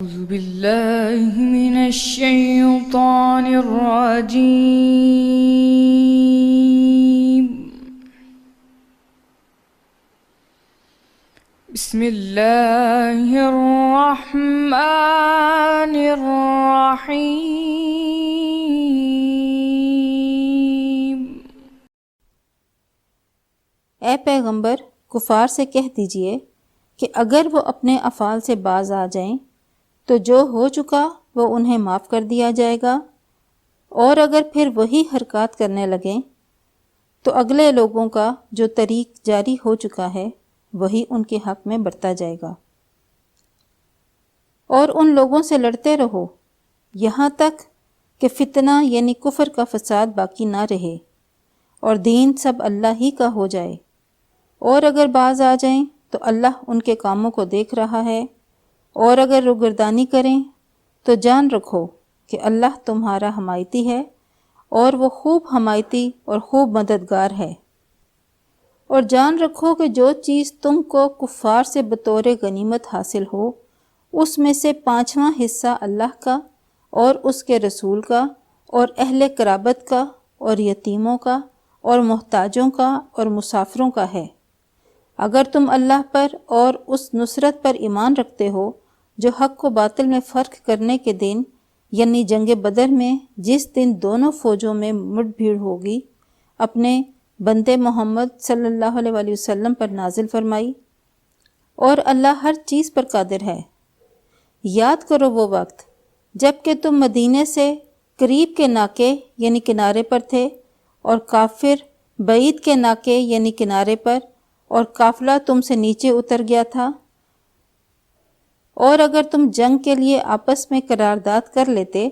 أعوذ بالله من الشيطان الرجيم. بسم الله الرحمن الرحيم. اے پیغمبر، کفار سے کہہ دیجئے کہ اگر وہ اپنے افعال سے باز آ جائیں تو جو ہو چکا وہ انہیں معاف کر دیا جائے گا، اور اگر پھر وہی حرکات کرنے لگیں تو اگلے لوگوں کا جو طریق جاری ہو چکا ہے وہی ان کے حق میں برتا جائے گا۔ اور ان لوگوں سے لڑتے رہو یہاں تک کہ فتنہ یعنی کفر کا فساد باقی نہ رہے اور دین سب اللہ ہی کا ہو جائے۔ اور اگر باز آ جائیں تو اللہ ان کے کاموں کو دیکھ رہا ہے، اور اگر روگردانی کریں تو جان رکھو کہ اللہ تمہارا حمایتی ہے، اور وہ خوب حمایتی اور خوب مددگار ہے۔ اور جان رکھو کہ جو چیز تم کو کفار سے بطور غنیمت حاصل ہو اس میں سے 5واں حصہ اللہ کا اور اس کے رسول کا اور اہل قرابت کا اور یتیموں کا اور محتاجوں کا اور مسافروں کا ہے۔ اگر تم اللہ پر اور اس نصرت پر ایمان رکھتے ہو جو حق و باطل میں فرق کرنے کے دن یعنی جنگ بدر میں جس دن دونوں فوجوں میں مٹ بھیڑ ہوگی اپنے بندے محمد صلی اللہ علیہ وآلہ وسلم پر نازل فرمائی، اور اللہ ہر چیز پر قادر ہے۔ یاد کرو وہ وقت جب کہ تم مدینے سے قریب کے ناکے یعنی کنارے پر تھے اور کافر بعید کے ناکے یعنی کنارے پر، اور قافلہ تم سے نیچے اتر گیا تھا۔ اور اگر تم جنگ کے لیے آپس میں قرارداد کر لیتے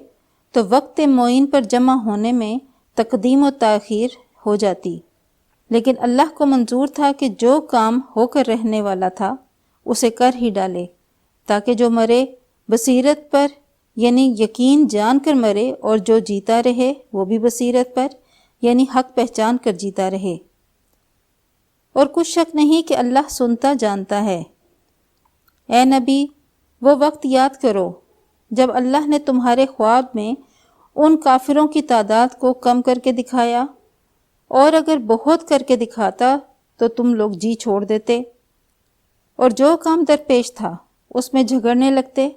تو وقت معین پر جمع ہونے میں تقدیم و تاخیر ہو جاتی، لیکن اللہ کو منظور تھا کہ جو کام ہو کر رہنے والا تھا اسے کر ہی ڈالے، تاکہ جو مرے بصیرت پر یعنی یقین جان کر مرے، اور جو جیتا رہے وہ بھی بصیرت پر یعنی حق پہچان کر جیتا رہے۔ اور کچھ شک نہیں کہ اللہ سنتا جانتا ہے۔ اے نبی، وہ وقت یاد کرو جب اللہ نے تمہارے خواب میں ان کافروں کی تعداد کو کم کر کے دکھایا، اور اگر بہت کر کے دکھاتا تو تم لوگ جی چھوڑ دیتے، اور جو کام درپیش تھا اس میں جھگڑنے لگتے،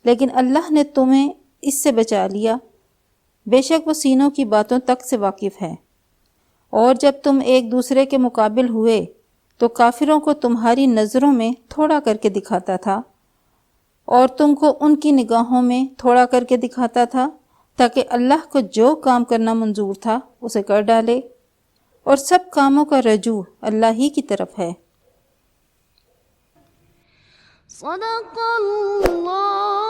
لیکن اللہ نے تمہیں اس سے بچا لیا، بے شک وہ سینوں کی باتوں تک سے واقف ہے۔ اور جب تم ایک دوسرے کے مقابل ہوئے تو کافروں کو تمہاری نظروں میں تھوڑا کر کے دکھاتا تھا، اور تم کو ان کی نگاہوں میں تھوڑا کر کے دکھاتا تھا، تاکہ اللہ کو جو کام کرنا منظور تھا اسے کر ڈالے، اور سب کاموں کا رجوع اللہ ہی کی طرف ہے۔ صدق اللہ